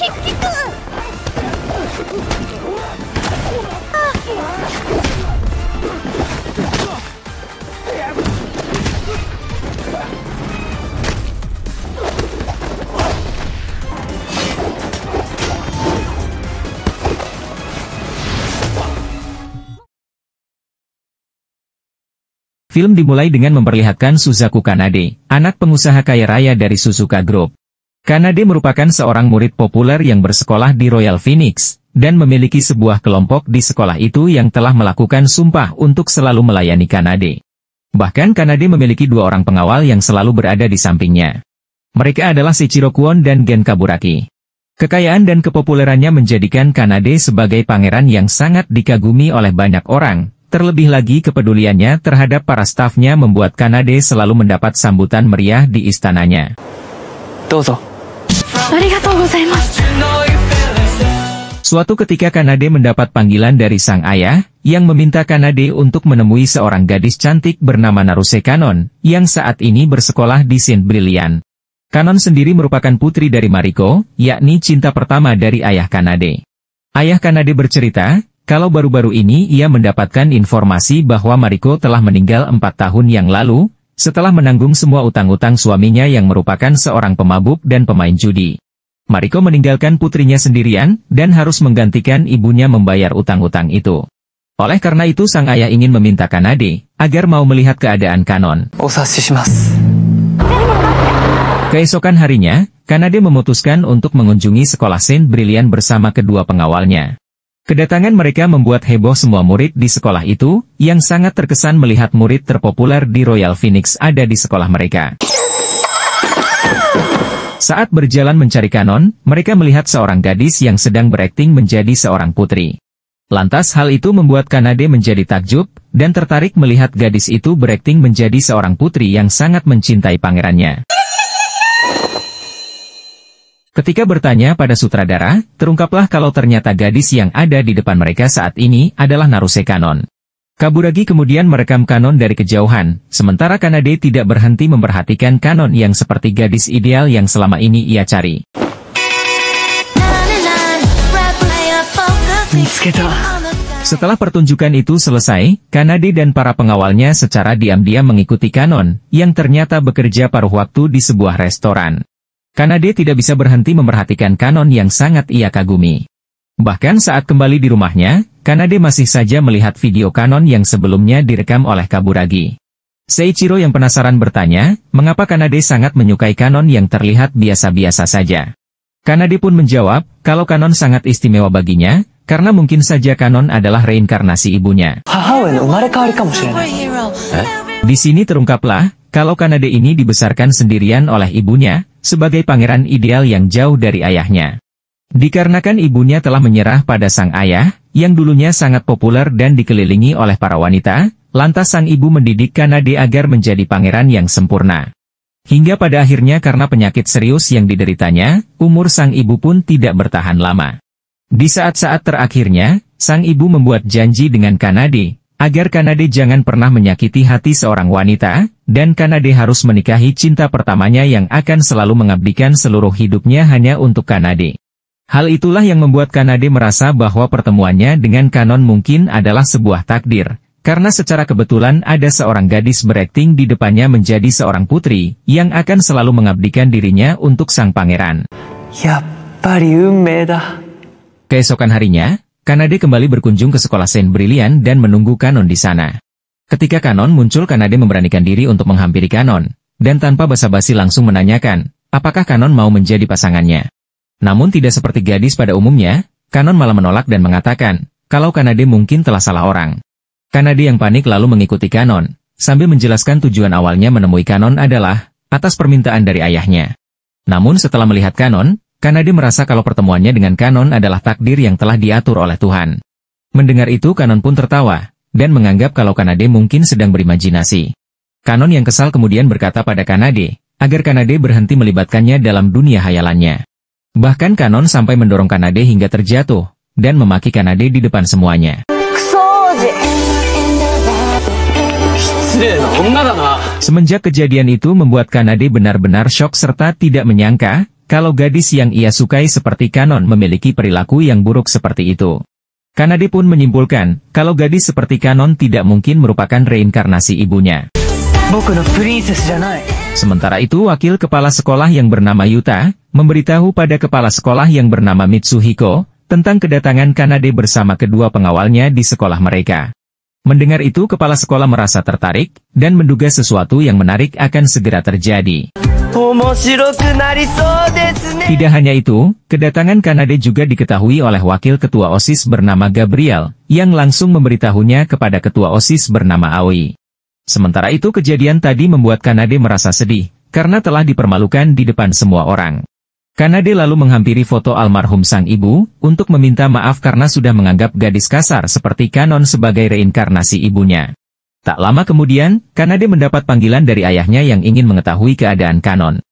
Film dimulai dengan memperlihatkan Suzaku Kanade, anak pengusaha kaya raya dari Suzuka Group. Kanade merupakan seorang murid populer yang bersekolah di Royal Phoenix, dan memiliki sebuah kelompok di sekolah itu yang telah melakukan sumpah untuk selalu melayani Kanade. Bahkan Kanade memiliki 2 orang pengawal yang selalu berada di sampingnya. Mereka adalah Seiichiro Kwon dan Gen Kaburaki. Kekayaan dan kepopulerannya menjadikan Kanade sebagai pangeran yang sangat dikagumi oleh banyak orang. Terlebih lagi kepeduliannya terhadap para stafnya membuat Kanade selalu mendapat sambutan meriah di istananya. Dozo. Arigatou gozaimasu. Suatu ketika Kanade mendapat panggilan dari sang ayah, yang meminta Kanade untuk menemui seorang gadis cantik bernama Naruse Kanon, yang saat ini bersekolah di Saint Brilliant. Kanon sendiri merupakan putri dari Mariko, yakni cinta pertama dari ayah Kanade. Ayah Kanade bercerita, kalau baru-baru ini ia mendapatkan informasi bahwa Mariko telah meninggal 4 tahun yang lalu, setelah menanggung semua utang-utang suaminya yang merupakan seorang pemabuk dan pemain judi. Mariko meninggalkan putrinya sendirian, dan harus menggantikan ibunya membayar utang-utang itu. Oleh karena itu sang ayah ingin meminta Kanade, agar mau melihat keadaan Kanon. Keesokan harinya, Kanade memutuskan untuk mengunjungi sekolah Saint Brilliant bersama kedua pengawalnya. Kedatangan mereka membuat heboh semua murid di sekolah itu, yang sangat terkesan melihat murid terpopuler di Royal Phoenix ada di sekolah mereka. Saat berjalan mencari Kanon, mereka melihat seorang gadis yang sedang berakting menjadi seorang putri. Lantas hal itu membuat Kanade menjadi takjub, dan tertarik melihat gadis itu berakting menjadi seorang putri yang sangat mencintai pangerannya. Ketika bertanya pada sutradara, terungkaplah kalau ternyata gadis yang ada di depan mereka saat ini adalah Naruse Kanon. Kaburagi kemudian merekam Kanon dari kejauhan, sementara Kanade tidak berhenti memperhatikan Kanon yang seperti gadis ideal yang selama ini ia cari. Setelah pertunjukan itu selesai, Kanade dan para pengawalnya secara diam-diam mengikuti Kanon, yang ternyata bekerja paruh waktu di sebuah restoran. Kanade tidak bisa berhenti memperhatikan Kanon yang sangat ia kagumi. Bahkan saat kembali di rumahnya, Kanade masih saja melihat video Kanon yang sebelumnya direkam oleh Kaburagi. Seiichiro yang penasaran bertanya, mengapa Kanade sangat menyukai Kanon yang terlihat biasa-biasa saja. Kanade pun menjawab, kalau Kanon sangat istimewa baginya, karena mungkin saja Kanon adalah reinkarnasi ibunya. Di sini terungkaplah, kalau Kanade ini dibesarkan sendirian oleh ibunya, sebagai pangeran ideal yang jauh dari ayahnya. Dikarenakan ibunya telah menyerah pada sang ayah, yang dulunya sangat populer dan dikelilingi oleh para wanita, lantas sang ibu mendidik Kanade agar menjadi pangeran yang sempurna. Hingga pada akhirnya karena penyakit serius yang dideritanya, umur sang ibu pun tidak bertahan lama. Di saat-saat terakhirnya, sang ibu membuat janji dengan Kanade, agar Kanade jangan pernah menyakiti hati seorang wanita, dan Kanade harus menikahi cinta pertamanya yang akan selalu mengabdikan seluruh hidupnya hanya untuk Kanade. Hal itulah yang membuat Kanade merasa bahwa pertemuannya dengan Kanon mungkin adalah sebuah takdir, karena secara kebetulan ada seorang gadis berakting di depannya menjadi seorang putri, yang akan selalu mengabdikan dirinya untuk sang pangeran. Keesokan harinya, Kanade kembali berkunjung ke sekolah Saint Brilliant dan menunggu Kanon di sana. Ketika Kanon muncul, Kanade memberanikan diri untuk menghampiri Kanon, dan tanpa basa-basi langsung menanyakan, apakah Kanon mau menjadi pasangannya. Namun tidak seperti gadis pada umumnya, Kanon malah menolak dan mengatakan, kalau Kanade mungkin telah salah orang. Kanade yang panik lalu mengikuti Kanon, sambil menjelaskan tujuan awalnya menemui Kanon adalah, atas permintaan dari ayahnya. Namun setelah melihat Kanon, Kanade merasa kalau pertemuannya dengan Kanon adalah takdir yang telah diatur oleh Tuhan. Mendengar itu Kanon pun tertawa, dan menganggap kalau Kanade mungkin sedang berimajinasi. Kanon yang kesal kemudian berkata pada Kanade, agar Kanade berhenti melibatkannya dalam dunia hayalannya. Bahkan Kanon sampai mendorong Kanade hingga terjatuh, dan memaki Kanade di depan semuanya. Semenjak kejadian itu membuat Kanade benar-benar syok serta tidak menyangka, kalau gadis yang ia sukai seperti Kanon memiliki perilaku yang buruk seperti itu. Kanade pun menyimpulkan, kalau gadis seperti Kanon tidak mungkin merupakan reinkarnasi ibunya. Sementara itu wakil kepala sekolah yang bernama Yuta, memberitahu pada kepala sekolah yang bernama Mitsuhiko, tentang kedatangan Kanade bersama kedua pengawalnya di sekolah mereka. Mendengar itu kepala sekolah merasa tertarik, dan menduga sesuatu yang menarik akan segera terjadi. Tidak hanya itu, kedatangan Kanade juga diketahui oleh wakil ketua OSIS bernama Gabriel, yang langsung memberitahunya kepada ketua OSIS bernama Aoi. Sementara itu kejadian tadi membuat Kanade merasa sedih, karena telah dipermalukan di depan semua orang. Kanade lalu menghampiri foto almarhum sang ibu, untuk meminta maaf karena sudah menganggap gadis kasar seperti Kanon sebagai reinkarnasi ibunya. Tak lama kemudian, Kanade mendapat panggilan dari ayahnya yang ingin mengetahui keadaan Kanon.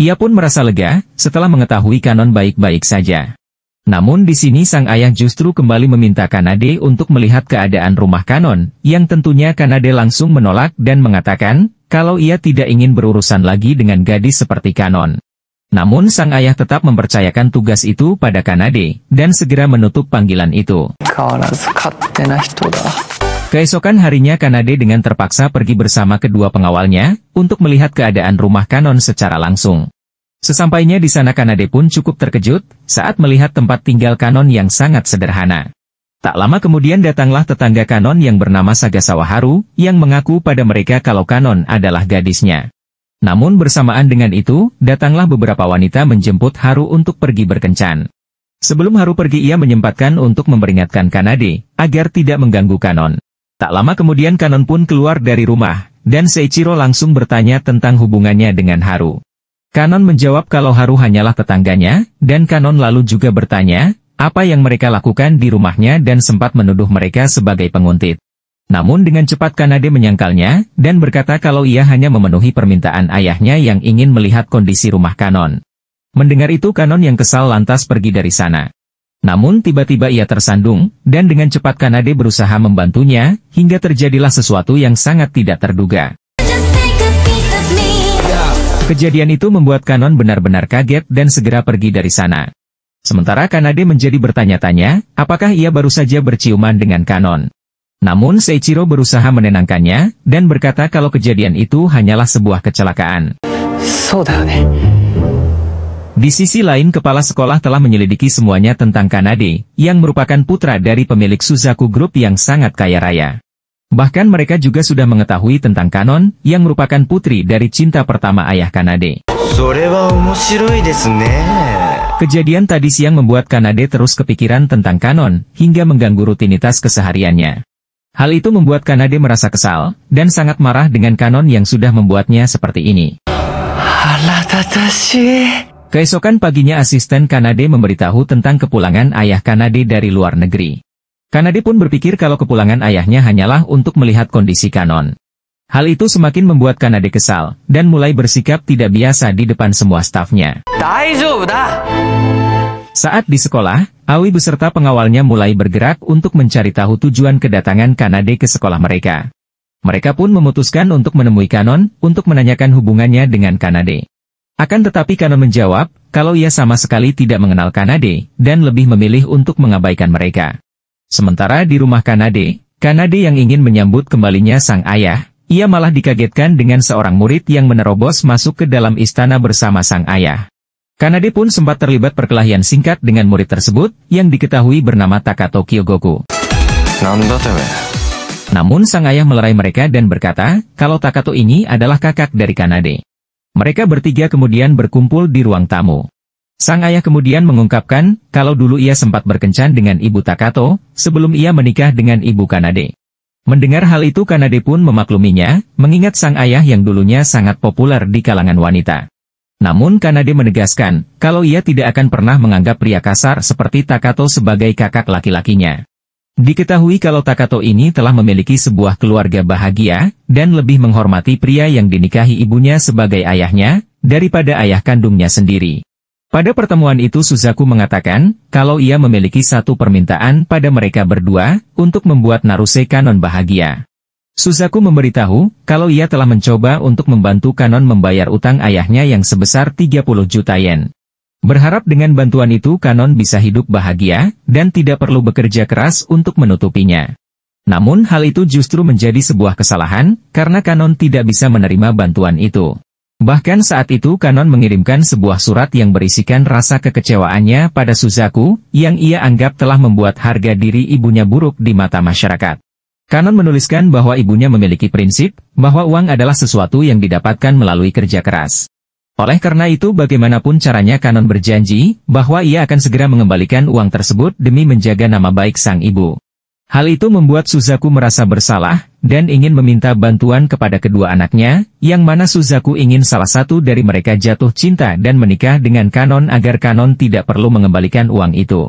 Ia pun merasa lega, setelah mengetahui Kanon baik-baik saja. Namun di sini sang ayah justru kembali meminta Kanade untuk melihat keadaan rumah Kanon, yang tentunya Kanade langsung menolak dan mengatakan, kalau ia tidak ingin berurusan lagi dengan gadis seperti Kanon. Namun sang ayah tetap mempercayakan tugas itu pada Kanade, dan segera menutup panggilan itu. Keesokan harinya Kanade dengan terpaksa pergi bersama kedua pengawalnya, untuk melihat keadaan rumah Kanon secara langsung. Sesampainya di sana Kanade pun cukup terkejut, saat melihat tempat tinggal Kanon yang sangat sederhana. Tak lama kemudian datanglah tetangga Kanon yang bernama Sagasawa Haru, yang mengaku pada mereka kalau Kanon adalah gadisnya. Namun bersamaan dengan itu, datanglah beberapa wanita menjemput Haru untuk pergi berkencan. Sebelum Haru pergi ia menyempatkan untuk memperingatkan Kanade, agar tidak mengganggu Kanon. Tak lama kemudian Kanon pun keluar dari rumah, dan Seiichiro langsung bertanya tentang hubungannya dengan Haru. Kanon menjawab kalau Haru hanyalah tetangganya, dan Kanon lalu juga bertanya, apa yang mereka lakukan di rumahnya dan sempat menuduh mereka sebagai penguntit. Namun dengan cepat Kanade menyangkalnya, dan berkata kalau ia hanya memenuhi permintaan ayahnya yang ingin melihat kondisi rumah Kanon. Mendengar itu Kanon yang kesal lantas pergi dari sana. Namun tiba-tiba ia tersandung, dan dengan cepat Kanade berusaha membantunya, hingga terjadilah sesuatu yang sangat tidak terduga. Kejadian itu membuat Kanon benar-benar kaget dan segera pergi dari sana. Sementara Kanade menjadi bertanya-tanya, apakah ia baru saja berciuman dengan Kanon. Namun Seiichiro berusaha menenangkannya, dan berkata kalau kejadian itu hanyalah sebuah kecelakaan. Di sisi lain kepala sekolah telah menyelidiki semuanya tentang Kanade, yang merupakan putra dari pemilik Suzaku Group yang sangat kaya raya. Bahkan mereka juga sudah mengetahui tentang Kanon, yang merupakan putri dari cinta pertama ayah Kanade. Kejadian tadi siang membuat Kanade terus kepikiran tentang Kanon, hingga mengganggu rutinitas kesehariannya. Hal itu membuat Kanade merasa kesal, dan sangat marah dengan Kanon yang sudah membuatnya seperti ini. Keesokan paginya asisten Kanade memberitahu tentang kepulangan ayah Kanade dari luar negeri. Kanade pun berpikir kalau kepulangan ayahnya hanyalah untuk melihat kondisi Kanon. Hal itu semakin membuat Kanade kesal, dan mulai bersikap tidak biasa di depan semua stafnya. Saat di sekolah, Aoi beserta pengawalnya mulai bergerak untuk mencari tahu tujuan kedatangan Kanade ke sekolah mereka. Mereka pun memutuskan untuk menemui Kanon, untuk menanyakan hubungannya dengan Kanade. Akan tetapi Kanon menjawab, kalau ia sama sekali tidak mengenal Kanade, dan lebih memilih untuk mengabaikan mereka. Sementara di rumah Kanade yang ingin menyambut kembalinya sang ayah, ia malah dikagetkan dengan seorang murid yang menerobos masuk ke dalam istana bersama sang ayah. Kanade pun sempat terlibat perkelahian singkat dengan murid tersebut, yang diketahui bernama Takato Kyogoku. Namun sang ayah melerai mereka dan berkata, kalau Takato ini adalah kakak dari Kanade. Mereka bertiga kemudian berkumpul di ruang tamu. Sang ayah kemudian mengungkapkan, kalau dulu ia sempat berkencan dengan ibu Takato, sebelum ia menikah dengan ibu Kanade. Mendengar hal itu Kanade pun memakluminya, mengingat sang ayah yang dulunya sangat populer di kalangan wanita. Namun Kanade menegaskan, kalau ia tidak akan pernah menganggap pria kasar seperti Takato sebagai kakak laki-lakinya. Diketahui kalau Takato ini telah memiliki sebuah keluarga bahagia, dan lebih menghormati pria yang dinikahi ibunya sebagai ayahnya, daripada ayah kandungnya sendiri. Pada pertemuan itu Suzaku mengatakan, kalau ia memiliki satu permintaan pada mereka berdua, untuk membuat Naruse Kanon bahagia. Suzaku memberitahu, kalau ia telah mencoba untuk membantu Kanon membayar utang ayahnya yang sebesar 30 juta yen. Berharap dengan bantuan itu Kanon bisa hidup bahagia, dan tidak perlu bekerja keras untuk menutupinya. Namun hal itu justru menjadi sebuah kesalahan, karena Kanon tidak bisa menerima bantuan itu. Bahkan saat itu Kanon mengirimkan sebuah surat yang berisikan rasa kekecewaannya pada Suzaku, yang ia anggap telah membuat harga diri ibunya buruk di mata masyarakat. Kanon menuliskan bahwa ibunya memiliki prinsip, bahwa uang adalah sesuatu yang didapatkan melalui kerja keras. Oleh karena itu bagaimanapun caranya Kanon berjanji, bahwa ia akan segera mengembalikan uang tersebut demi menjaga nama baik sang ibu. Hal itu membuat Suzaku merasa bersalah, dan ingin meminta bantuan kepada kedua anaknya, yang mana Suzaku ingin salah satu dari mereka jatuh cinta dan menikah dengan Kanon agar Kanon tidak perlu mengembalikan uang itu.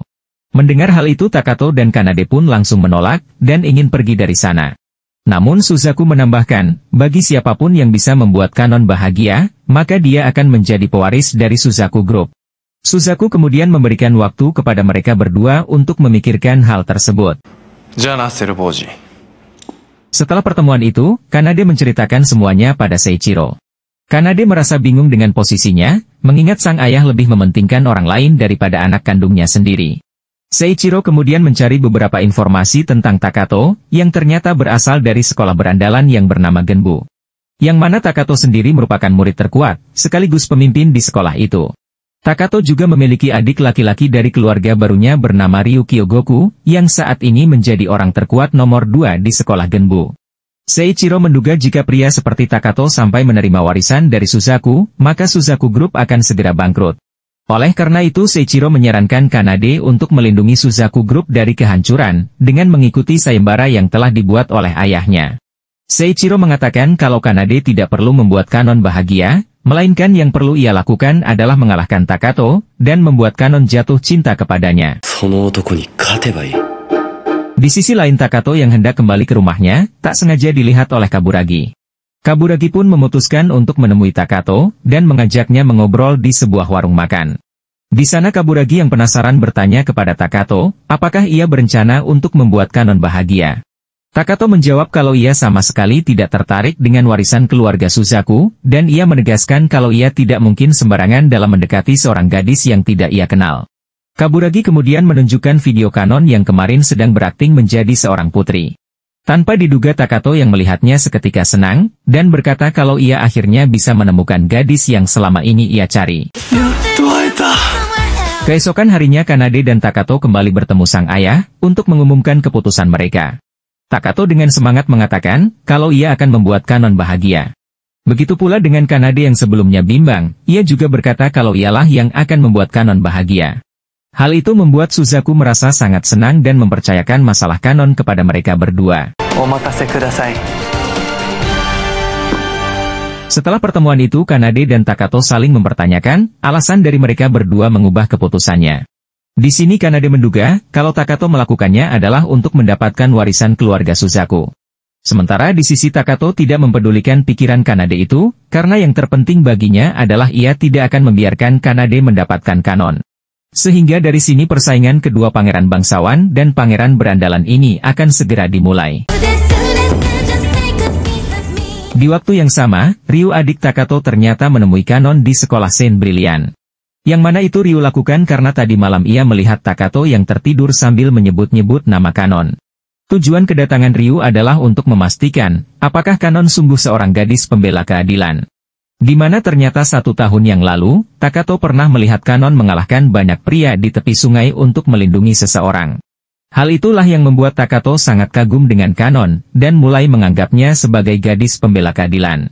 Mendengar hal itu Takato dan Kanade pun langsung menolak, dan ingin pergi dari sana. Namun Suzaku menambahkan, bagi siapapun yang bisa membuat Kanon bahagia, maka dia akan menjadi pewaris dari Suzaku Group. Suzaku kemudian memberikan waktu kepada mereka berdua untuk memikirkan hal tersebut. Setelah pertemuan itu, Kanade menceritakan semuanya pada Seiichiro. Kanade merasa bingung dengan posisinya, mengingat sang ayah lebih mementingkan orang lain daripada anak kandungnya sendiri. Seiichiro kemudian mencari beberapa informasi tentang Takato, yang ternyata berasal dari sekolah berandalan yang bernama Genbu. Yang mana Takato sendiri merupakan murid terkuat, sekaligus pemimpin di sekolah itu. Takato juga memiliki adik laki-laki dari keluarga barunya bernama Ryu Kyogoku, yang saat ini menjadi orang terkuat nomor 2 di sekolah Genbu. Seiichiro menduga jika pria seperti Takato sampai menerima warisan dari Suzaku, maka Suzaku Group akan segera bangkrut. Oleh karena itu Seiichiro menyarankan Kanade untuk melindungi Suzaku Group dari kehancuran, dengan mengikuti sayembara yang telah dibuat oleh ayahnya. Seiichiro mengatakan kalau Kanade tidak perlu membuat Kanon bahagia, melainkan yang perlu ia lakukan adalah mengalahkan Takato, dan membuat Kanon jatuh cinta kepadanya. Di sisi lain Takato yang hendak kembali ke rumahnya, tak sengaja dilihat oleh Kaburagi. Kaburagi pun memutuskan untuk menemui Takato, dan mengajaknya mengobrol di sebuah warung makan. Di sana Kaburagi yang penasaran bertanya kepada Takato, apakah ia berencana untuk membuat Kanon bahagia. Takato menjawab kalau ia sama sekali tidak tertarik dengan warisan keluarga Suzaku, dan ia menegaskan kalau ia tidak mungkin sembarangan dalam mendekati seorang gadis yang tidak ia kenal. Kaburagi kemudian menunjukkan video Kanon yang kemarin sedang berakting menjadi seorang putri. Tanpa diduga Takato yang melihatnya seketika senang, dan berkata kalau ia akhirnya bisa menemukan gadis yang selama ini ia cari. Keesokan harinya Kanade dan Takato kembali bertemu sang ayah, untuk mengumumkan keputusan mereka. Takato dengan semangat mengatakan, kalau ia akan membuat Kanon bahagia. Begitu pula dengan Kanade yang sebelumnya bimbang, ia juga berkata kalau ialah yang akan membuat Kanon bahagia. Hal itu membuat Suzaku merasa sangat senang dan mempercayakan masalah Kanon kepada mereka berdua. Setelah pertemuan itu Kanade dan Takato saling mempertanyakan, alasan dari mereka berdua mengubah keputusannya. Di sini Kanade menduga, kalau Takato melakukannya adalah untuk mendapatkan warisan keluarga Suzaku. Sementara di sisi Takato tidak mempedulikan pikiran Kanade itu, karena yang terpenting baginya adalah ia tidak akan membiarkan Kanade mendapatkan Kanon. Sehingga dari sini persaingan kedua pangeran bangsawan dan pangeran berandalan ini akan segera dimulai. Di waktu yang sama, Ryu adik Takato ternyata menemui Kanon di sekolah Saint Brilliant. Yang mana itu Ryu lakukan karena tadi malam ia melihat Takato yang tertidur sambil menyebut-nyebut nama Kanon. Tujuan kedatangan Ryu adalah untuk memastikan, apakah Kanon sungguh seorang gadis pembela keadilan. Di mana ternyata 1 tahun yang lalu, Takato pernah melihat Kanon mengalahkan banyak pria di tepi sungai untuk melindungi seseorang. Hal itulah yang membuat Takato sangat kagum dengan Kanon, dan mulai menganggapnya sebagai gadis pembela keadilan.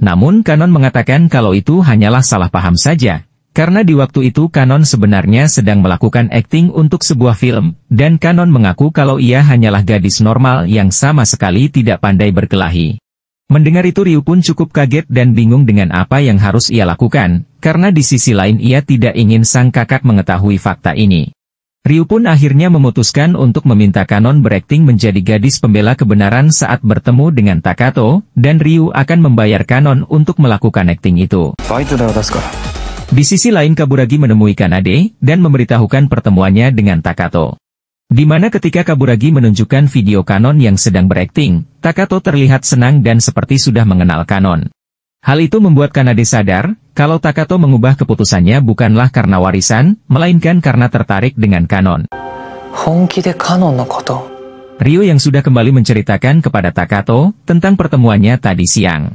Namun Kanon mengatakan kalau itu hanyalah salah paham saja. Karena di waktu itu Kanon sebenarnya sedang melakukan akting untuk sebuah film, dan Kanon mengaku kalau ia hanyalah gadis normal yang sama sekali tidak pandai berkelahi. Mendengar itu Ryu pun cukup kaget dan bingung dengan apa yang harus ia lakukan, karena di sisi lain ia tidak ingin sang kakak mengetahui fakta ini. Ryu pun akhirnya memutuskan untuk meminta Kanon berakting menjadi gadis pembela kebenaran saat bertemu dengan Takato, dan Ryu akan membayar Kanon untuk melakukan akting itu. Di sisi lain Kaburagi menemui Kanade, dan memberitahukan pertemuannya dengan Takato. Di mana ketika Kaburagi menunjukkan video Kanon yang sedang berakting, Takato terlihat senang dan seperti sudah mengenal Kanon. Hal itu membuat Kanade sadar, kalau Takato mengubah keputusannya bukanlah karena warisan, melainkan karena tertarik dengan Kanon. Ryu yang sudah kembali menceritakan kepada Takato tentang pertemuannya tadi siang.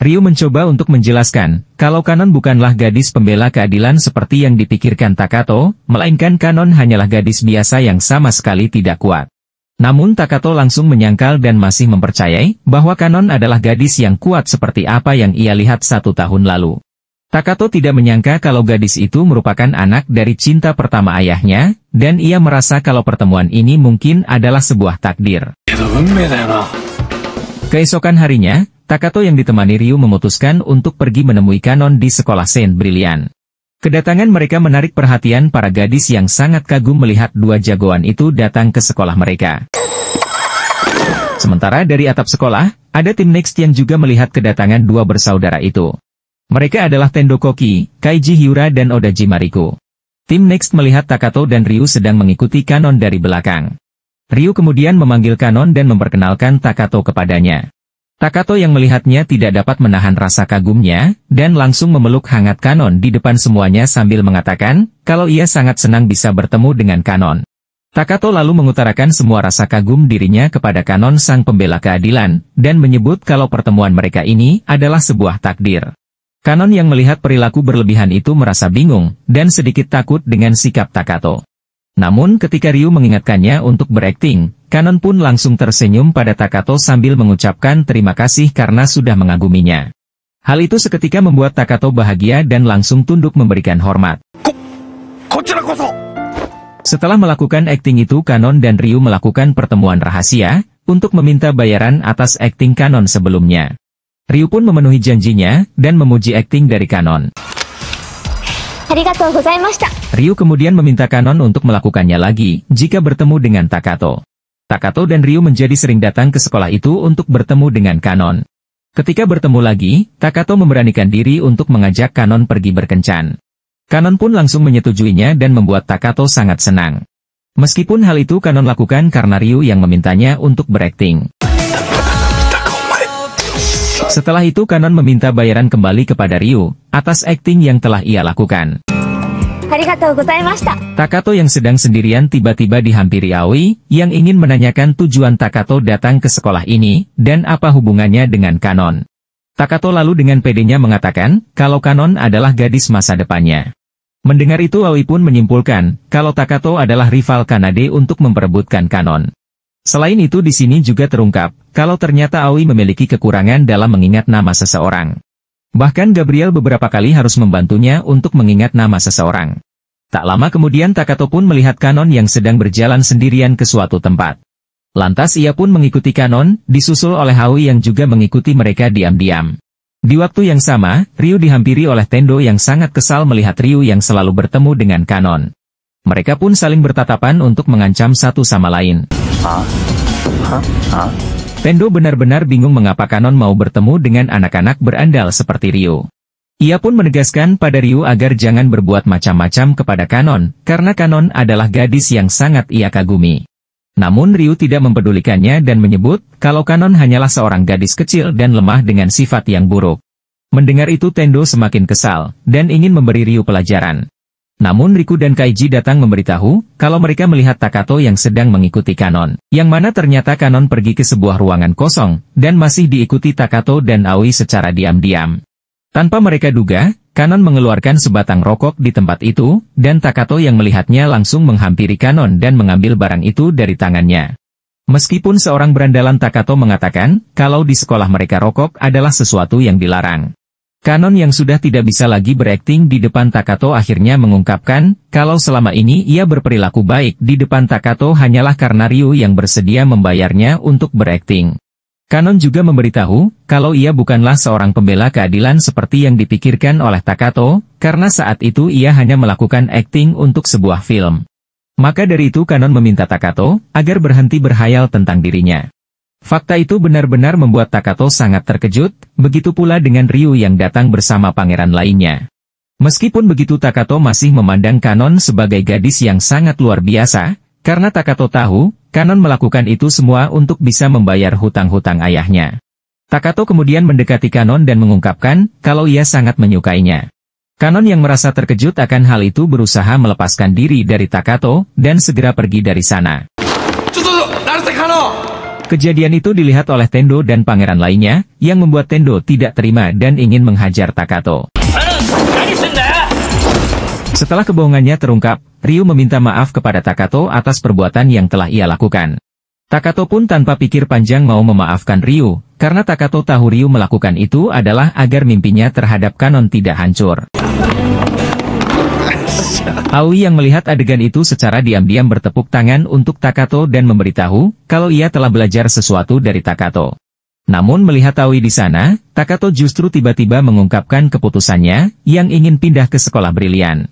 Ryu mencoba untuk menjelaskan, kalau Kanon bukanlah gadis pembela keadilan seperti yang dipikirkan Takato, melainkan Kanon hanyalah gadis biasa yang sama sekali tidak kuat. Namun Takato langsung menyangkal dan masih mempercayai bahwa Kanon adalah gadis yang kuat seperti apa yang ia lihat 1 tahun lalu. Takato tidak menyangka kalau gadis itu merupakan anak dari cinta pertama ayahnya, dan ia merasa kalau pertemuan ini mungkin adalah sebuah takdir. Keesokan harinya, Takato yang ditemani Ryu memutuskan untuk pergi menemui Kanon di sekolah Saint Brilliant. Kedatangan mereka menarik perhatian para gadis yang sangat kagum melihat dua jagoan itu datang ke sekolah mereka. Sementara dari atap sekolah, ada tim Next yang juga melihat kedatangan dua bersaudara itu. Mereka adalah Tendo Koki, Kaiji Hyura dan Odaji Mariko. Tim Next melihat Takato dan Ryu sedang mengikuti Kanon dari belakang. Ryu kemudian memanggil Kanon dan memperkenalkan Takato kepadanya. Takato yang melihatnya tidak dapat menahan rasa kagumnya, dan langsung memeluk hangat Kanon di depan semuanya sambil mengatakan, kalau ia sangat senang bisa bertemu dengan Kanon. Takato lalu mengutarakan semua rasa kagum dirinya kepada Kanon sang pembela keadilan, dan menyebut kalau pertemuan mereka ini adalah sebuah takdir. Kanon yang melihat perilaku berlebihan itu merasa bingung, dan sedikit takut dengan sikap Takato. Namun ketika Ryu mengingatkannya untuk berakting, Kanon pun langsung tersenyum pada Takato sambil mengucapkan terima kasih karena sudah mengaguminya. Hal itu seketika membuat Takato bahagia dan langsung tunduk memberikan hormat. Setelah melakukan akting itu Kanon dan Ryu melakukan pertemuan rahasia, untuk meminta bayaran atas akting Kanon sebelumnya. Ryu pun memenuhi janjinya, dan memuji akting dari Kanon. Ryu kemudian meminta Kanon untuk melakukannya lagi, jika bertemu dengan Takato. Takato dan Ryu menjadi sering datang ke sekolah itu untuk bertemu dengan Kanon. Ketika bertemu lagi, Takato memberanikan diri untuk mengajak Kanon pergi berkencan. Kanon pun langsung menyetujuinya dan membuat Takato sangat senang. Meskipun hal itu Kanon lakukan karena Ryu yang memintanya untuk berakting. Setelah itu Kanon meminta bayaran kembali kepada Ryu, atas akting yang telah ia lakukan. Takato yang sedang sendirian tiba-tiba dihampiri Aoi, yang ingin menanyakan tujuan Takato datang ke sekolah ini, dan apa hubungannya dengan Kanon. Takato lalu dengan pedenya mengatakan, kalau Kanon adalah gadis masa depannya. Mendengar itu Aoi pun menyimpulkan, kalau Takato adalah rival Kanade untuk memperebutkan Kanon. Selain itu di sini juga terungkap, kalau ternyata Aoi memiliki kekurangan dalam mengingat nama seseorang. Bahkan Gabriel beberapa kali harus membantunya untuk mengingat nama seseorang. Tak lama kemudian Takato pun melihat Kanon yang sedang berjalan sendirian ke suatu tempat. Lantas ia pun mengikuti Kanon, disusul oleh Aoi yang juga mengikuti mereka diam-diam. Di waktu yang sama, Ryu dihampiri oleh Tendo yang sangat kesal melihat Ryu yang selalu bertemu dengan Kanon. Mereka pun saling bertatapan untuk mengancam satu sama lain. Tendo benar-benar bingung mengapa Kanon mau bertemu dengan anak-anak berandal seperti Ryu. Ia pun menegaskan pada Ryu agar jangan berbuat macam-macam kepada Kanon, karena Kanon adalah gadis yang sangat ia kagumi. Namun Ryu tidak mempedulikannya dan menyebut, kalau Kanon hanyalah seorang gadis kecil dan lemah dengan sifat yang buruk. Mendengar itu Tendo semakin kesal, dan ingin memberi Ryu pelajaran. Namun Riku dan Kaiji datang memberitahu, kalau mereka melihat Takato yang sedang mengikuti Kanon, yang mana ternyata Kanon pergi ke sebuah ruangan kosong, dan masih diikuti Takato dan Aoi secara diam-diam. Tanpa mereka duga, Kanon mengeluarkan sebatang rokok di tempat itu, dan Takato yang melihatnya langsung menghampiri Kanon dan mengambil barang itu dari tangannya. Meskipun seorang berandalan Takato mengatakan, kalau di sekolah mereka rokok adalah sesuatu yang dilarang. Kanon yang sudah tidak bisa lagi berakting di depan Takato akhirnya mengungkapkan, kalau selama ini ia berperilaku baik di depan Takato hanyalah karena Ryu yang bersedia membayarnya untuk berakting. Kanon juga memberitahu, kalau ia bukanlah seorang pembela keadilan seperti yang dipikirkan oleh Takato, karena saat itu ia hanya melakukan akting untuk sebuah film. Maka dari itu Kanon meminta Takato, agar berhenti berhayal tentang dirinya. Fakta itu benar-benar membuat Takato sangat terkejut, begitu pula dengan Ryu yang datang bersama pangeran lainnya. Meskipun begitu Takato masih memandang Kanon sebagai gadis yang sangat luar biasa, karena Takato tahu, Kanon melakukan itu semua untuk bisa membayar hutang-hutang ayahnya. Takato kemudian mendekati Kanon dan mengungkapkan kalau ia sangat menyukainya. Kanon yang merasa terkejut akan hal itu berusaha melepaskan diri dari Takato dan segera pergi dari sana. Kejadian itu dilihat oleh Tendo dan pangeran lainnya, yang membuat Tendo tidak terima dan ingin menghajar Takato. Setelah kebohongannya terungkap, Ryu meminta maaf kepada Takato atas perbuatan yang telah ia lakukan. Takato pun tanpa pikir panjang mau memaafkan Ryu, karena Takato tahu Ryu melakukan itu adalah agar mimpinya terhadap Kanon tidak hancur. Aoi yang melihat adegan itu secara diam-diam bertepuk tangan untuk Takato dan memberitahu kalau ia telah belajar sesuatu dari Takato. Namun melihat Aoi di sana, Takato justru tiba-tiba mengungkapkan keputusannya yang ingin pindah ke sekolah brilian.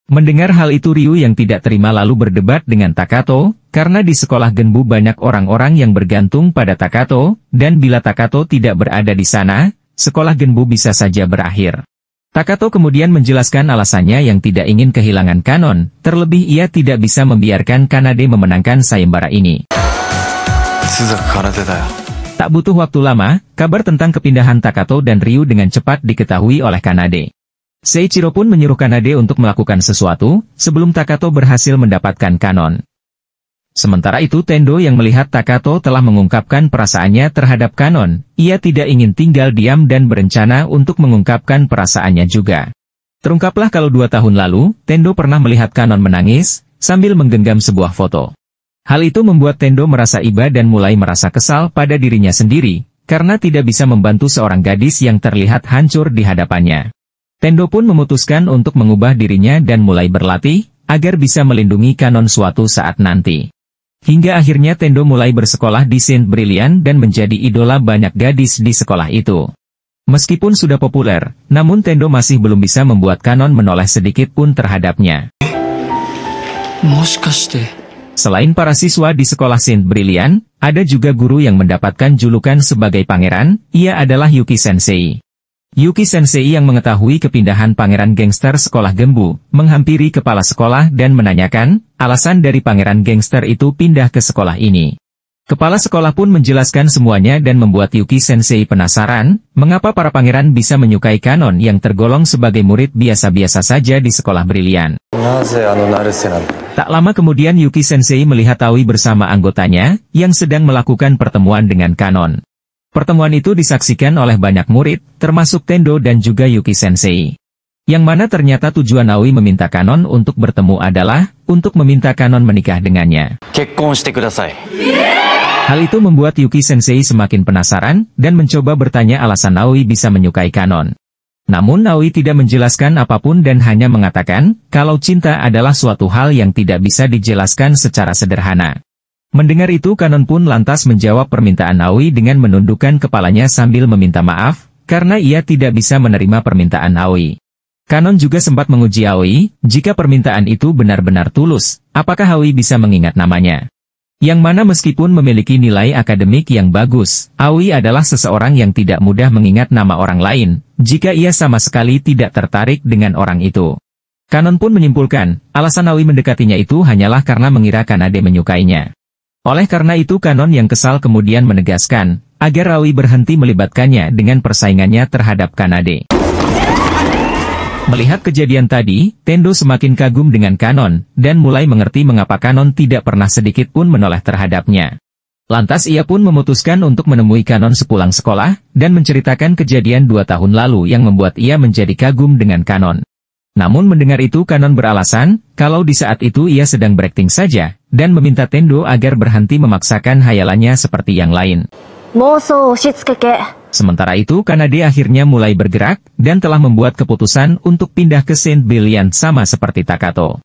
Mendengar hal itu Ryu yang tidak terima lalu berdebat dengan Takato, karena di sekolah Genbu banyak orang-orang yang bergantung pada Takato, dan bila Takato tidak berada di sana, sekolah Genbu bisa saja berakhir. Takato kemudian menjelaskan alasannya yang tidak ingin kehilangan Kanon, terlebih ia tidak bisa membiarkan Kanade memenangkan sayembara ini. Tak butuh waktu lama, kabar tentang kepindahan Takato dan Ryu dengan cepat diketahui oleh Kanade. Seiichiro pun menyuruh Kanade untuk melakukan sesuatu, sebelum Takato berhasil mendapatkan Kanon. Sementara itu Tendo yang melihat Takato telah mengungkapkan perasaannya terhadap Kanon, ia tidak ingin tinggal diam dan berencana untuk mengungkapkan perasaannya juga. Terungkaplah kalau 2 tahun lalu, Tendo pernah melihat Kanon menangis, sambil menggenggam sebuah foto. Hal itu membuat Tendo merasa iba dan mulai merasa kesal pada dirinya sendiri, karena tidak bisa membantu seorang gadis yang terlihat hancur di hadapannya. Tendo pun memutuskan untuk mengubah dirinya dan mulai berlatih, agar bisa melindungi Kanon suatu saat nanti. Hingga akhirnya Tendo mulai bersekolah di Saint Brilliant dan menjadi idola banyak gadis di sekolah itu. Meskipun sudah populer, namun Tendo masih belum bisa membuat Kanon menoleh sedikit pun terhadapnya. Selain para siswa di sekolah Saint Brilliant, ada juga guru yang mendapatkan julukan sebagai pangeran, ia adalah Yuki Sensei. Yuki Sensei yang mengetahui kepindahan pangeran gangster sekolah Genbu, menghampiri kepala sekolah dan menanyakan, alasan dari pangeran gangster itu pindah ke sekolah ini. Kepala sekolah pun menjelaskan semuanya dan membuat Yuki Sensei penasaran, mengapa para pangeran bisa menyukai Kanon yang tergolong sebagai murid biasa-biasa saja di sekolah brilian. Tak lama kemudian Yuki Sensei melihat Aoi bersama anggotanya, yang sedang melakukan pertemuan dengan Kanon. Pertemuan itu disaksikan oleh banyak murid, termasuk Tendo dan juga Yuki Sensei. Yang mana ternyata tujuan Aoi meminta Kanon untuk bertemu adalah, untuk meminta Kanon menikah dengannya. Hal itu membuat Yuki Sensei semakin penasaran, dan mencoba bertanya alasan Aoi bisa menyukai Kanon. Namun Aoi tidak menjelaskan apapun dan hanya mengatakan, kalau cinta adalah suatu hal yang tidak bisa dijelaskan secara sederhana. Mendengar itu Kanon pun lantas menjawab permintaan Aoi dengan menundukkan kepalanya sambil meminta maaf, karena ia tidak bisa menerima permintaan Aoi. Kanon juga sempat menguji Aoi, jika permintaan itu benar-benar tulus, apakah Aoi bisa mengingat namanya. Yang mana meskipun memiliki nilai akademik yang bagus, Aoi adalah seseorang yang tidak mudah mengingat nama orang lain, jika ia sama sekali tidak tertarik dengan orang itu. Kanon pun menyimpulkan, alasan Aoi mendekatinya itu hanyalah karena mengira Kanade menyukainya. Oleh karena itu Kanon yang kesal kemudian menegaskan, agar Aoi berhenti melibatkannya dengan persaingannya terhadap Kanade. Melihat kejadian tadi, Tendo semakin kagum dengan Kanon, dan mulai mengerti mengapa Kanon tidak pernah sedikit pun menoleh terhadapnya. Lantas ia pun memutuskan untuk menemui Kanon sepulang sekolah, dan menceritakan kejadian 2 tahun lalu yang membuat ia menjadi kagum dengan Kanon. Namun mendengar itu Kanon beralasan, kalau di saat itu ia sedang berakting saja, dan meminta Tendo agar berhenti memaksakan hayalannya seperti yang lain. Sementara itu Kanade akhirnya mulai bergerak, dan telah membuat keputusan untuk pindah ke Saint Brilliant sama seperti Takato.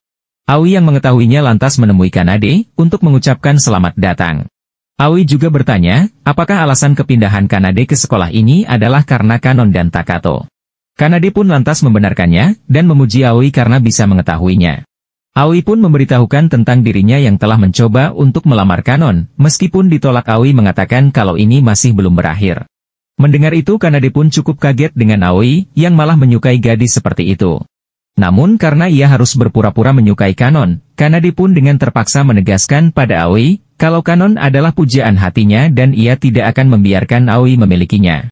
Aoi yang mengetahuinya lantas menemui Kanade, untuk mengucapkan selamat datang. Aoi juga bertanya, apakah alasan kepindahan Kanade ke sekolah ini adalah karena Kanon dan Takato. Kanade pun lantas membenarkannya, dan memuji Aoi karena bisa mengetahuinya. Aoi pun memberitahukan tentang dirinya yang telah mencoba untuk melamar Kanon, meskipun ditolak. Aoi mengatakan kalau ini masih belum berakhir. Mendengar itu Kanade pun cukup kaget dengan Aoi, yang malah menyukai gadis seperti itu. Namun karena ia harus berpura-pura menyukai Kanon, Kanade pun dengan terpaksa menegaskan pada Aoi, kalau Kanon adalah pujaan hatinya dan ia tidak akan membiarkan Aoi memilikinya.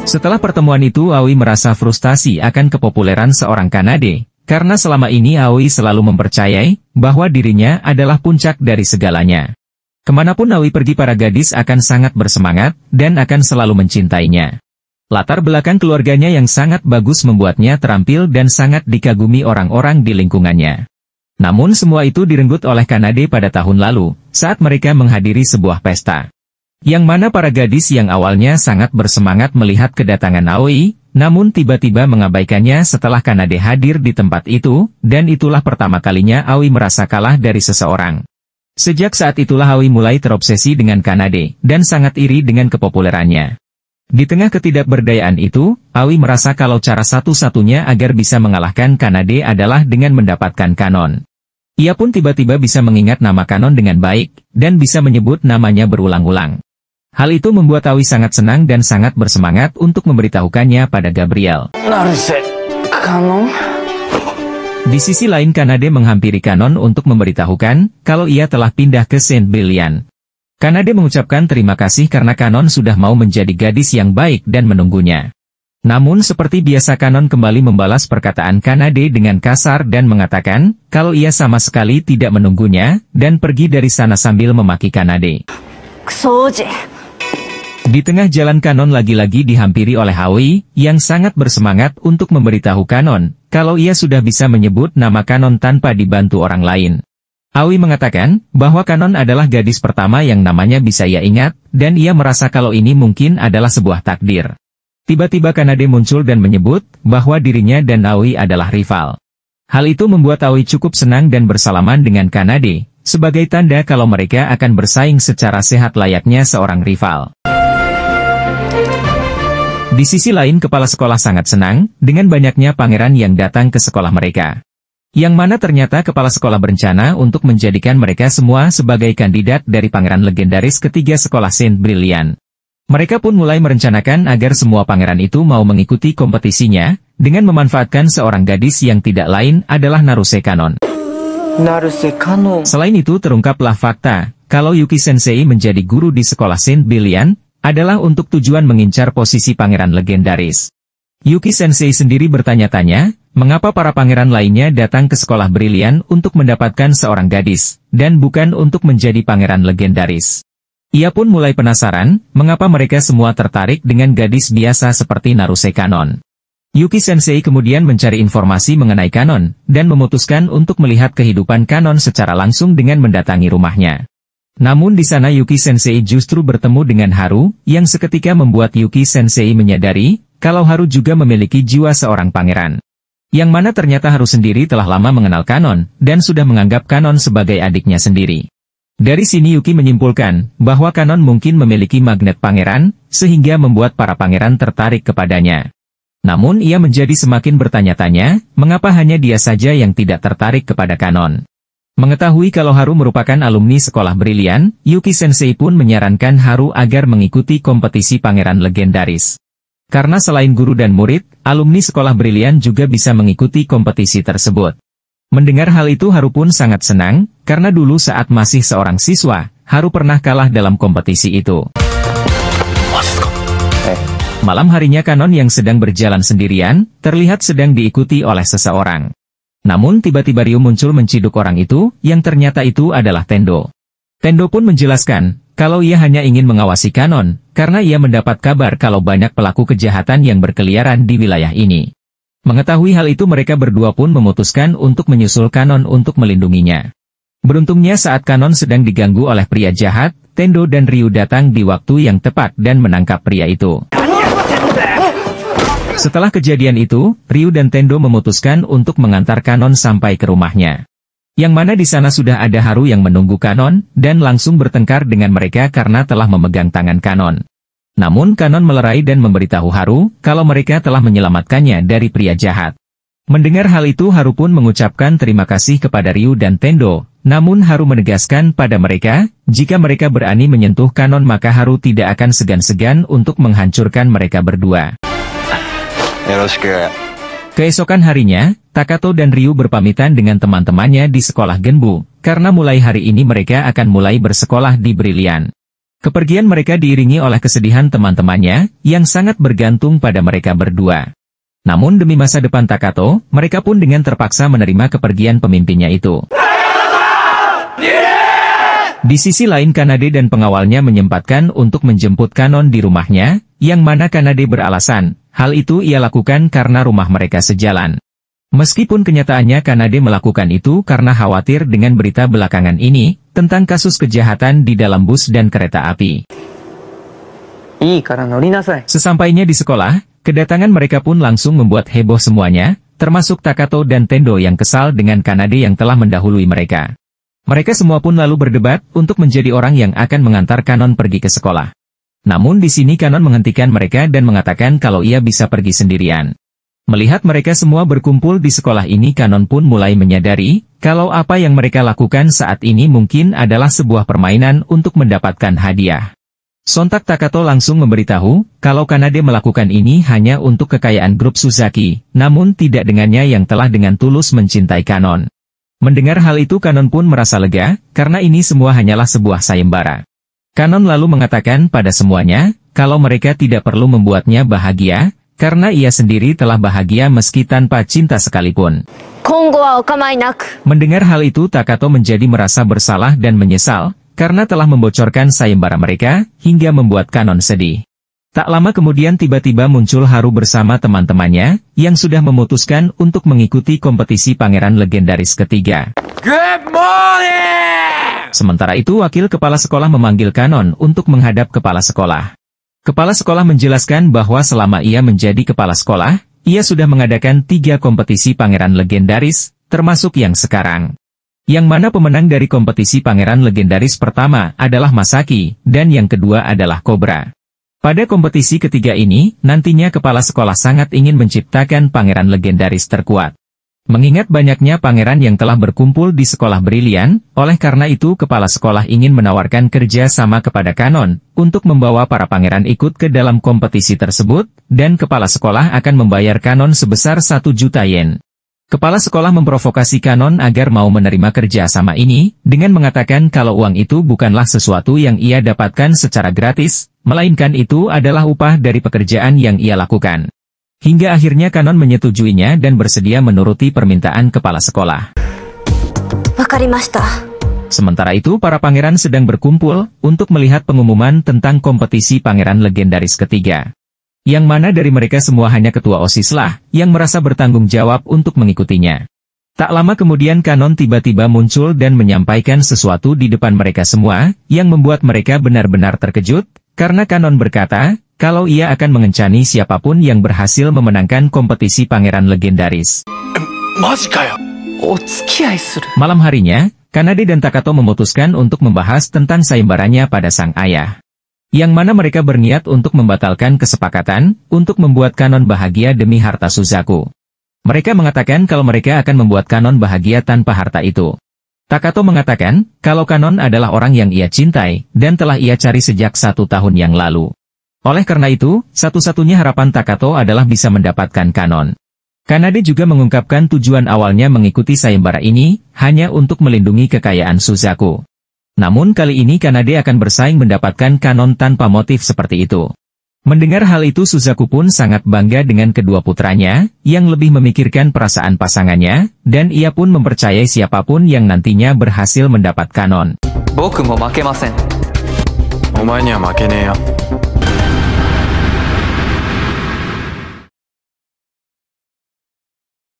Setelah pertemuan itu Aoi merasa frustasi akan kepopuleran seorang Kanade, karena selama ini Aoi selalu mempercayai bahwa dirinya adalah puncak dari segalanya. Kemanapun Aoi pergi para gadis akan sangat bersemangat dan akan selalu mencintainya. Latar belakang keluarganya yang sangat bagus membuatnya terampil dan sangat dikagumi orang-orang di lingkungannya. Namun semua itu direnggut oleh Kanade pada tahun lalu, saat mereka menghadiri sebuah pesta. Yang mana para gadis yang awalnya sangat bersemangat melihat kedatangan Aoi, namun tiba-tiba mengabaikannya setelah Kanade hadir di tempat itu, dan itulah pertama kalinya Aoi merasa kalah dari seseorang. Sejak saat itulah Aoi mulai terobsesi dengan Kanade, dan sangat iri dengan kepopulerannya. Di tengah ketidakberdayaan itu, Aoi merasa kalau cara satu-satunya agar bisa mengalahkan Kanade adalah dengan mendapatkan Kanon. Ia pun tiba-tiba bisa mengingat nama Kanon dengan baik, dan bisa menyebut namanya berulang-ulang. Hal itu membuat Aoi sangat senang dan sangat bersemangat untuk memberitahukannya pada Gabriel. Kanon? Di sisi lain Kanade menghampiri Kanon untuk memberitahukan kalau ia telah pindah ke Saint Brilliant. Kanade mengucapkan terima kasih karena Kanon sudah mau menjadi gadis yang baik dan menunggunya. Namun seperti biasa Kanon kembali membalas perkataan Kanade dengan kasar dan mengatakan kalau ia sama sekali tidak menunggunya, dan pergi dari sana sambil memaki Kanade. Di tengah jalan Kanon lagi-lagi dihampiri oleh Aoi, yang sangat bersemangat untuk memberitahu Kanon kalau ia sudah bisa menyebut nama Kanon tanpa dibantu orang lain. Aoi mengatakan bahwa Kanon adalah gadis pertama yang namanya bisa ia ingat, dan ia merasa kalau ini mungkin adalah sebuah takdir. Tiba-tiba Kanade muncul dan menyebut bahwa dirinya dan Aoi adalah rival. Hal itu membuat Aoi cukup senang dan bersalaman dengan Kanade, sebagai tanda kalau mereka akan bersaing secara sehat layaknya seorang rival. Di sisi lain kepala sekolah sangat senang dengan banyaknya pangeran yang datang ke sekolah mereka. Yang mana ternyata kepala sekolah berencana untuk menjadikan mereka semua sebagai kandidat dari pangeran legendaris ketiga sekolah Saint Brilliant. Mereka pun mulai merencanakan agar semua pangeran itu mau mengikuti kompetisinya, dengan memanfaatkan seorang gadis yang tidak lain adalah Naruse Kanon. Selain itu terungkaplah fakta, kalau Yuki Sensei menjadi guru di sekolah Saint Brilliant, adalah untuk tujuan mengincar posisi pangeran legendaris. Yuki Sensei sendiri bertanya-tanya, mengapa para pangeran lainnya datang ke sekolah Brilliant untuk mendapatkan seorang gadis, dan bukan untuk menjadi pangeran legendaris. Ia pun mulai penasaran, mengapa mereka semua tertarik dengan gadis biasa seperti Naruse Kanon. Yuki Sensei kemudian mencari informasi mengenai Kanon, dan memutuskan untuk melihat kehidupan Kanon secara langsung dengan mendatangi rumahnya. Namun di sana Yuki Sensei justru bertemu dengan Haru, yang seketika membuat Yuki Sensei menyadari, kalau Haru juga memiliki jiwa seorang pangeran. Yang mana ternyata Haru sendiri telah lama mengenal Kanon, dan sudah menganggap Kanon sebagai adiknya sendiri. Dari sini Yuki menyimpulkan, bahwa Kanon mungkin memiliki magnet pangeran, sehingga membuat para pangeran tertarik kepadanya. Namun ia menjadi semakin bertanya-tanya, mengapa hanya dia saja yang tidak tertarik kepada Kanon. Mengetahui kalau Haru merupakan alumni sekolah Brilliant, Yuki Sensei pun menyarankan Haru agar mengikuti kompetisi pangeran legendaris. Karena selain guru dan murid, alumni sekolah Brilliant juga bisa mengikuti kompetisi tersebut. Mendengar hal itu Haru pun sangat senang, karena dulu saat masih seorang siswa, Haru pernah kalah dalam kompetisi itu. Malam harinya Kanon yang sedang berjalan sendirian, terlihat sedang diikuti oleh seseorang. Namun tiba-tiba Ryu muncul menciduk orang itu, yang ternyata itu adalah Tendo. Tendo pun menjelaskan, kalau ia hanya ingin mengawasi Kanon, karena ia mendapat kabar kalau banyak pelaku kejahatan yang berkeliaran di wilayah ini. Mengetahui hal itu mereka berdua pun memutuskan untuk menyusul Kanon untuk melindunginya. Beruntungnya saat Kanon sedang diganggu oleh pria jahat, Tendo dan Ryu datang di waktu yang tepat dan menangkap pria itu. Setelah kejadian itu, Ryu dan Tendo memutuskan untuk mengantar Kanon sampai ke rumahnya. Yang mana di sana sudah ada Haru yang menunggu Kanon, dan langsung bertengkar dengan mereka karena telah memegang tangan Kanon. Namun Kanon melerai dan memberitahu Haru, kalau mereka telah menyelamatkannya dari pria jahat. Mendengar hal itu Haru pun mengucapkan terima kasih kepada Ryu dan Tendo, namun Haru menegaskan pada mereka, jika mereka berani menyentuh Kanon maka Haru tidak akan segan-segan untuk menghancurkan mereka berdua. Keesokan harinya, Takato dan Ryu berpamitan dengan teman-temannya di sekolah Genbu, karena mulai hari ini mereka akan mulai bersekolah di Brilian. Kepergian mereka diiringi oleh kesedihan teman-temannya, yang sangat bergantung pada mereka berdua. Namun demi masa depan Takato, mereka pun dengan terpaksa menerima kepergian pemimpinnya itu. Di sisi lain Kanade dan pengawalnya menyempatkan untuk menjemput Kanon di rumahnya, yang mana Kanade beralasan, hal itu ia lakukan karena rumah mereka sejalan. Meskipun kenyataannya Kanade melakukan itu karena khawatir dengan berita belakangan ini, tentang kasus kejahatan di dalam bus dan kereta api. Sesampainya di sekolah, kedatangan mereka pun langsung membuat heboh semuanya, termasuk Takato dan Tendo yang kesal dengan Kanade yang telah mendahului mereka. Mereka semua pun lalu berdebat untuk menjadi orang yang akan mengantar Kanon pergi ke sekolah. Namun di sini Kanon menghentikan mereka dan mengatakan kalau ia bisa pergi sendirian. Melihat mereka semua berkumpul di sekolah ini, Kanon pun mulai menyadari kalau apa yang mereka lakukan saat ini mungkin adalah sebuah permainan untuk mendapatkan hadiah. Sontak Takato langsung memberitahu kalau Kanade melakukan ini hanya untuk kekayaan grup Suzaki, namun tidak dengannya yang telah dengan tulus mencintai Kanon. Mendengar hal itu Kanon pun merasa lega, karena ini semua hanyalah sebuah sayembara. Kanon lalu mengatakan pada semuanya, kalau mereka tidak perlu membuatnya bahagia, karena ia sendiri telah bahagia meski tanpa cinta sekalipun. Mendengar hal itu Takato menjadi merasa bersalah dan menyesal, karena telah membocorkan sayembara mereka, hingga membuat Kanon sedih. Tak lama kemudian tiba-tiba muncul Haru bersama teman-temannya, yang sudah memutuskan untuk mengikuti kompetisi pangeran legendaris ketiga. Good morning! Sementara itu wakil kepala sekolah memanggil Kanon untuk menghadap kepala sekolah. Kepala sekolah menjelaskan bahwa selama ia menjadi kepala sekolah, ia sudah mengadakan 3 kompetisi pangeran legendaris, termasuk yang sekarang. Yang mana pemenang dari kompetisi pangeran legendaris pertama adalah Masaki, dan yang kedua adalah Cobra. Pada kompetisi ketiga ini, nantinya kepala sekolah sangat ingin menciptakan pangeran legendaris terkuat. Mengingat banyaknya pangeran yang telah berkumpul di sekolah Brilian, oleh karena itu kepala sekolah ingin menawarkan kerja sama kepada Kanon, untuk membawa para pangeran ikut ke dalam kompetisi tersebut, dan kepala sekolah akan membayar Kanon sebesar 1 juta yen. Kepala sekolah memprovokasi Kanon agar mau menerima kerja sama ini, dengan mengatakan kalau uang itu bukanlah sesuatu yang ia dapatkan secara gratis, melainkan itu adalah upah dari pekerjaan yang ia lakukan. Hingga akhirnya Kanon menyetujuinya dan bersedia menuruti permintaan kepala sekolah. Sementara itu para pangeran sedang berkumpul untuk melihat pengumuman tentang kompetisi pangeran legendaris ketiga. Yang mana dari mereka semua hanya ketua OSIS lah, yang merasa bertanggung jawab untuk mengikutinya. Tak lama kemudian Kanon tiba-tiba muncul dan menyampaikan sesuatu di depan mereka semua, yang membuat mereka benar-benar terkejut, karena Kanon berkata, kalau ia akan mengencani siapapun yang berhasil memenangkan kompetisi pangeran legendaris. Malam harinya, Kanade dan Takato memutuskan untuk membahas tentang sayembaranya pada sang ayah. Yang mana mereka berniat untuk membatalkan kesepakatan, untuk membuat Kanon bahagia demi harta Suzaku. Mereka mengatakan kalau mereka akan membuat Kanon bahagia tanpa harta itu. Takato mengatakan, kalau Kanon adalah orang yang ia cintai, dan telah ia cari sejak 1 tahun yang lalu. Oleh karena itu, satu-satunya harapan Takato adalah bisa mendapatkan Kanon. Kanade juga mengungkapkan tujuan awalnya mengikuti sayembara ini, hanya untuk melindungi kekayaan Suzaku. Namun kali ini Kanade akan bersaing mendapatkan Kanon tanpa motif seperti itu. Mendengar hal itu Suzaku pun sangat bangga dengan kedua putranya, yang lebih memikirkan perasaan pasangannya, dan ia pun mempercayai siapapun yang nantinya berhasil mendapat Kanon.